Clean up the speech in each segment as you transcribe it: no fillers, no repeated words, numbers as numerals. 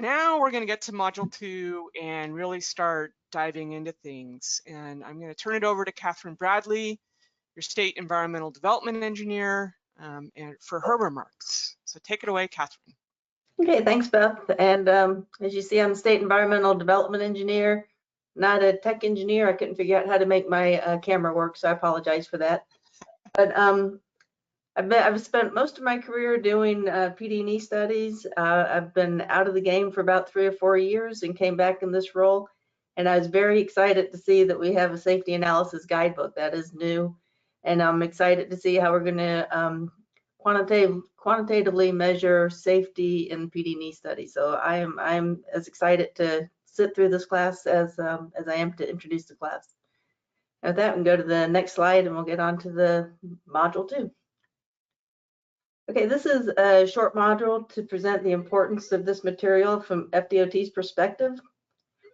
Now we're going to get to Module 2 and really start diving into things. And I'm going to turn it over to Catherine Bradley, your State Environmental Development Engineer, and for her remarks. So take it away, Catherine. Okay, thanks, Beth. And as you see, I'm a State Environmental Development Engineer, not a tech engineer. I couldn't figure out how to make my camera work, so I apologize for that. But I've spent most of my career doing PD&E studies. I've been out of the game for about 3 or 4 years and came back in this role. And I was very excited to see that we have a safety analysis guidebook that is new. And I'm excited to see how we're going to quantitatively measure safety in PD&E studies. So I'm as excited to sit through this class as I am to introduce the class. With that, we can go to the next slide and we'll get on to the module 2. Okay, this is a short module to present the importance of this material from FDOT's perspective.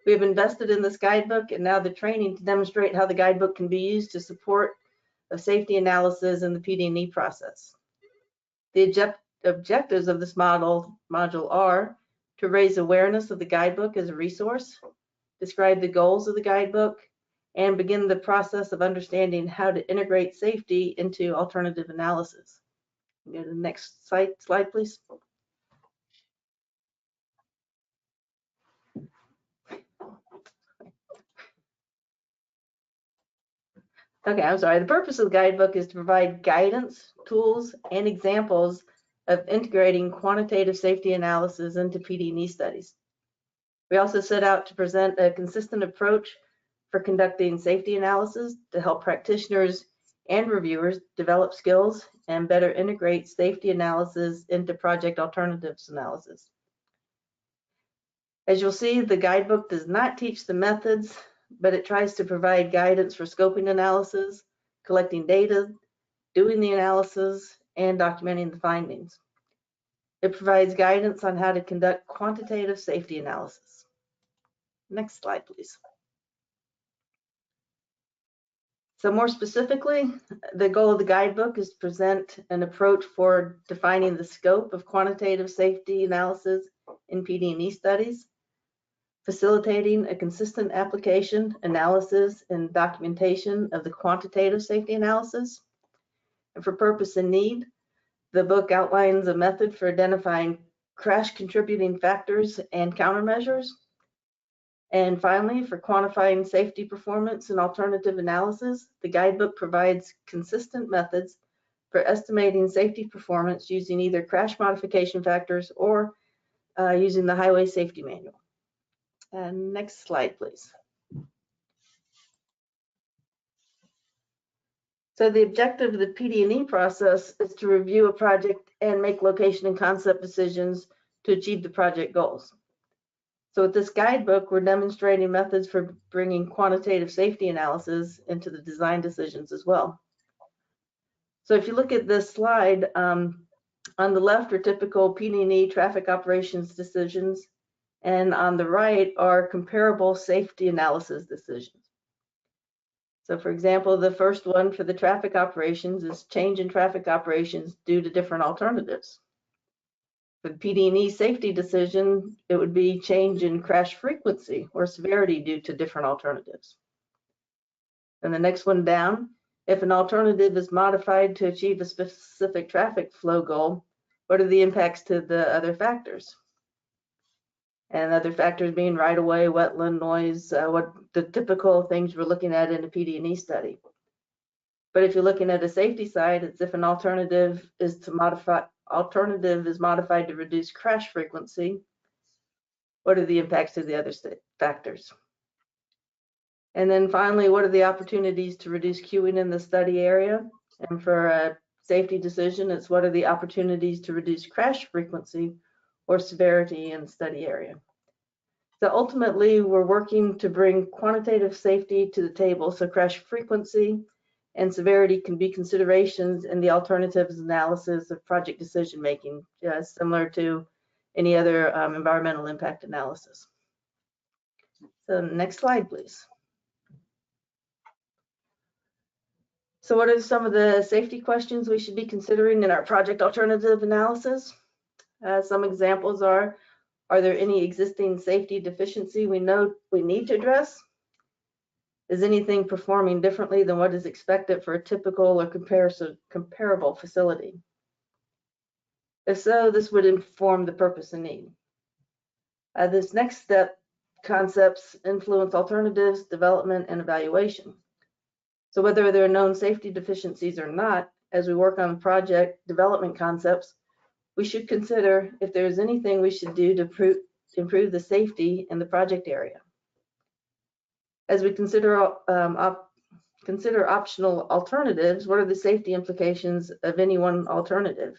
We have invested in this guidebook and now the training to demonstrate how the guidebook can be used to support a safety analysis in the PD&E process. The objectives of this module are to raise awareness of the guidebook as a resource, describe the goals of the guidebook, and begin the process of understanding how to integrate safety into alternative analysis. Go to the next slide, please. Okay, I'm sorry. The purpose of the guidebook is to provide guidance, tools, and examples of integrating quantitative safety analysis into PD&E studies. We also set out to present a consistent approach for conducting safety analysis to help practitioners and reviewers develop skills and better integrate safety analysis into project alternatives analysis. As you'll see, the guidebook does not teach the methods, but it tries to provide guidance for scoping analysis, collecting data, doing the analysis, and documenting the findings. It provides guidance on how to conduct quantitative safety analysis. Next slide, please. So more specifically, the goal of the guidebook is to present an approach for defining the scope of quantitative safety analysis in PD&E studies, facilitating a consistent application, analysis, and documentation of the quantitative safety analysis. And for purpose and need, the book outlines a method for identifying crash contributing factors and countermeasures. And finally, for quantifying safety performance and alternative analysis, the guidebook provides consistent methods for estimating safety performance using either crash modification factors or using the Highway Safety Manual. And next slide, please. So the objective of the PD&E process is to review a project and make location and concept decisions to achieve the project goals. So with this guidebook, we're demonstrating methods for bringing quantitative safety analysis into the design decisions as well. So if you look at this slide, on the left are typical PD&E traffic operations decisions, and on the right are comparable safety analysis decisions. So for example, the first one for the traffic operations is change in traffic operations due to different alternatives. For the PD&E safety decision, it would be change in crash frequency or severity due to different alternatives. And the next one down, if an alternative is modified to achieve a specific traffic flow goal, what are the impacts to the other factors? And other factors being right-of-way, wetland, noise, what the typical things we're looking at in a PD&E study. But if you're looking at a safety side, it's if an alternative is modified to reduce crash frequency, what are the impacts to the other factors? And then finally, what are the opportunities to reduce queuing in the study area? And for a safety decision, it's what are the opportunities to reduce crash frequency or severity in the study area? So ultimately, we're working to bring quantitative safety to the table so crash frequency and severity can be considerations in the alternatives analysis of project decision making, similar to any other environmental impact analysis. So next slide, please. So what are some of the safety questions we should be considering in our project alternative analysis? Some examples are Are there any existing safety deficiency we know we need to address? Is anything performing differently than what is expected for a typical or comparable facility? If so, this would inform the purpose and need. This next step, concepts influence alternatives, development, and evaluation. So whether there are known safety deficiencies or not, as we work on project development concepts, we should consider if there is anything we should do to improve the safety in the project area. As we consider optional alternatives, what are the safety implications of any one alternative?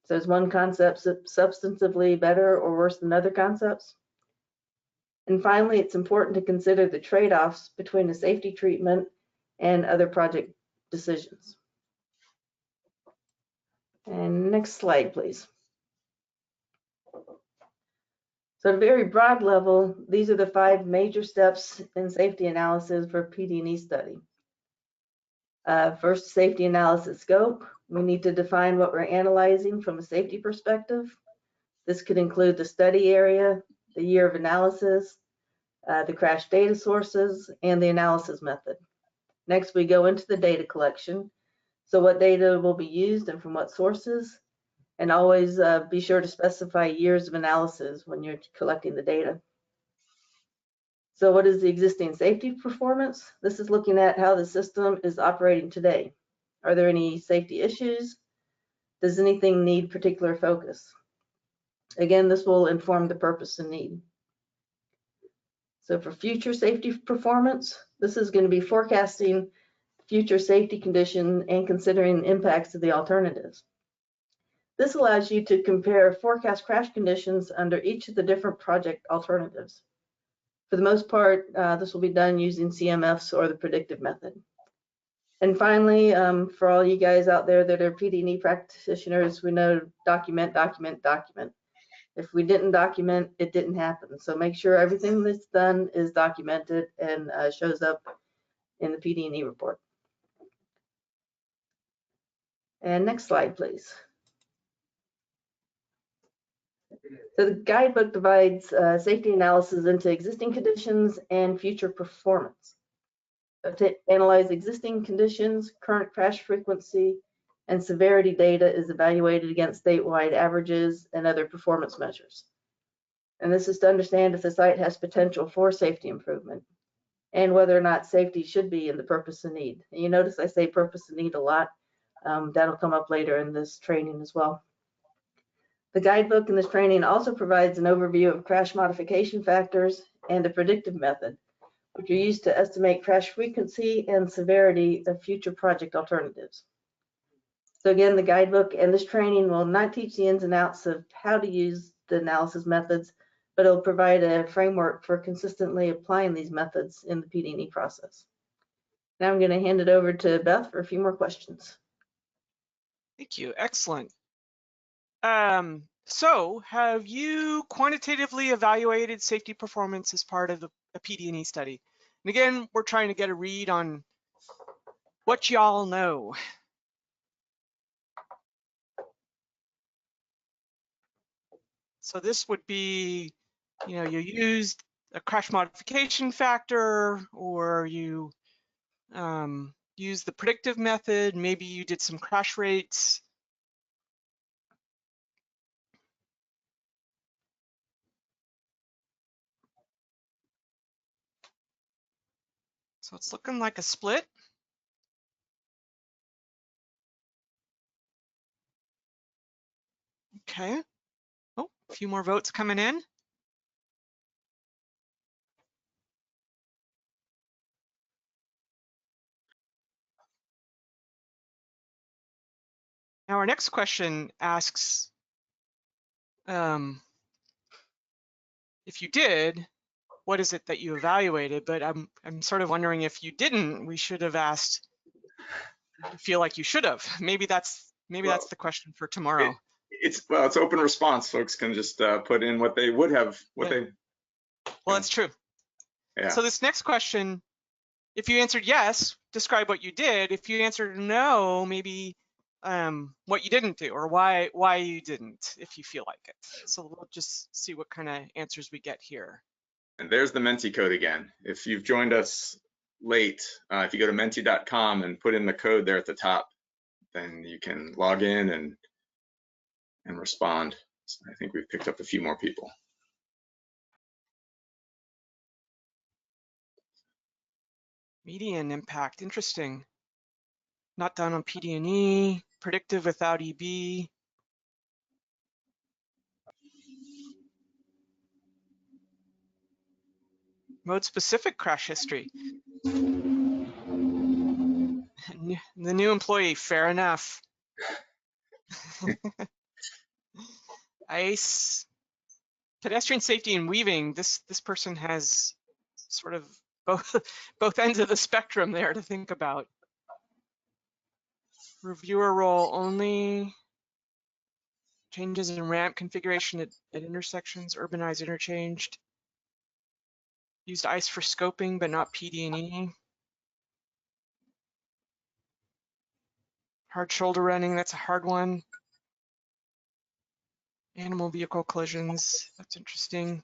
So is one concept substantively better or worse than other concepts? And finally, it's important to consider the trade-offs between the safety treatment and other project decisions. And next slide, please. So at a very broad level, these are the 5 major steps in safety analysis for PD&E study. First, safety analysis scope. We need to define what we're analyzing from a safety perspective. This could include the study area, the year of analysis, the crash data sources, and the analysis method. Next, we go into the data collection. So what data will be used and from what sources, and always be sure to specify years of analysis when you're collecting the data. So what is the existing safety performance? This is looking at how the system is operating today. Are there any safety issues? Does anything need particular focus? Again, this will inform the purpose and need. So for future safety performance, this is going to be forecasting future safety condition and considering impacts of the alternatives. This allows you to compare forecast crash conditions under each of the different project alternatives. For the most part, this will be done using CMFs or the predictive method. And finally, for all you guys out there that are PD&E practitioners, we know document, document, document. If we didn't document, it didn't happen. So make sure everything that's done is documented and shows up in the PD&E report. And next slide, please. So the guidebook divides safety analysis into existing conditions and future performance. So to analyze existing conditions, current crash frequency and severity data is evaluated against statewide averages and other performance measures. And this is to understand if the site has potential for safety improvement and whether or not safety should be in the purpose and need. And you notice I say purpose and need a lot. That'll come up later in this training as well. The guidebook in this training also provides an overview of crash modification factors and the predictive method, which are used to estimate crash frequency and severity of future project alternatives. So again, the guidebook and this training will not teach the ins and outs of how to use the analysis methods, but it'll provide a framework for consistently applying these methods in the PD&E process. Now I'm going to hand it over to Beth for a few more questions. Thank you. Excellent. So have you quantitatively evaluated safety performance as part of a PD&E study? And again, we're trying to get a read on what y'all know. So this would be, you used a crash modification factor, or you used the predictive method, maybe you did some crash rates. So it's looking like a split. Okay. Oh, a few more votes coming in. Now our next question asks, if you did, what is it that you evaluated? But I'm sort of wondering if you didn't, we should have asked, I feel like you should have. Maybe that's the question for tomorrow. It's open response. Folks can just put in what they would have, Well, that's true. Yeah. So this next question, if you answered yes, describe what you did. If you answered no, maybe what you didn't do or why you didn't, if you feel like it. So we'll just see what kind of answers we get here. And there's the Menti code again. If you've joined us late, if you go to menti.com and put in the code there at the top, then you can log in and respond. So I think we've picked up a few more people. Median impact, interesting. Not done on PD&E, predictive without EB. Mode-specific crash history. The new employee, fair enough. ICE, pedestrian safety and weaving. This person has sort of both ends of the spectrum there to think about. Reviewer role only. Changes in ramp configuration at intersections, urbanized interchanged. Used ICE for scoping, but not PD&E. Hard shoulder running, that's a hard one. Animal vehicle collisions, that's interesting.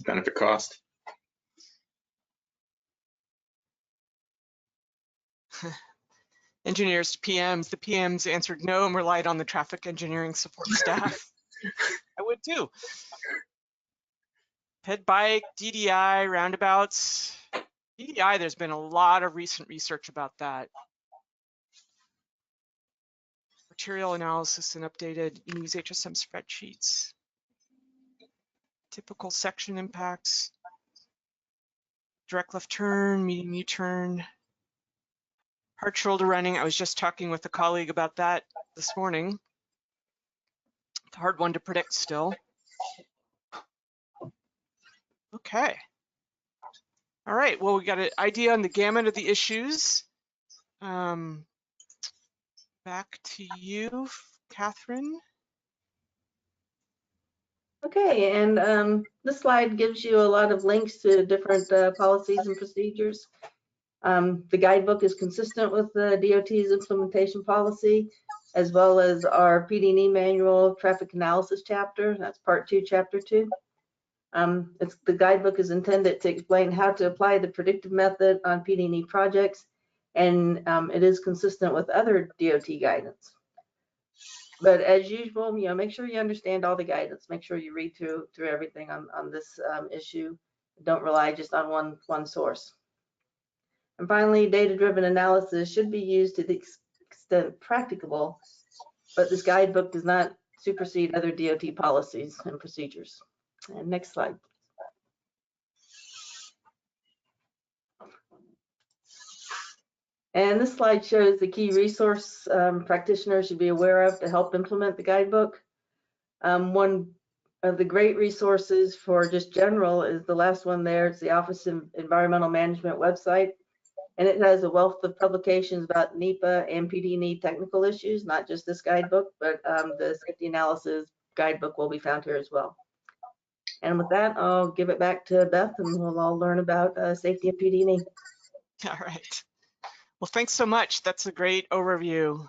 Benefit cost. Engineers, PMs. The PMs answered no and relied on the traffic engineering support staff. I would too. Ped bike, DDI, roundabouts. DDI, there's been a lot of recent research about that. Material analysis and updated use HSM spreadsheets. Typical section impacts. Direct left turn, medium U-turn. Hard shoulder running, I was just talking with a colleague about that this morning. It's a hard one to predict still. Okay. All right, well, we got an idea on the gamut of the issues. Back to you, Catherine. Okay, and this slide gives you a lot of links to different policies and procedures. The guidebook is consistent with the DOT's implementation policy, as well as our PD&E manual traffic analysis chapter. That's part 2, chapter 2. The guidebook is intended to explain how to apply the predictive method on PD&E projects, and it is consistent with other DOT guidance. But as usual, make sure you understand all the guidance. Make sure you read through everything on this issue. Don't rely just on one source. And finally, data-driven analysis should be used to the extent practicable, but this guidebook does not supersede other DOT policies and procedures. And next slide. And this slide shows the key resource practitioners should be aware of to help implement the guidebook. One of the great resources for just general is the last one there. It's the Office of Environmental Management website. And it has a wealth of publications about NEPA and PD&E technical issues, not just this guidebook, but the safety analysis guidebook will be found here as well. And with that, I'll give it back to Beth and we'll all learn about safety and PD&E. All right. Well, thanks so much. That's a great overview.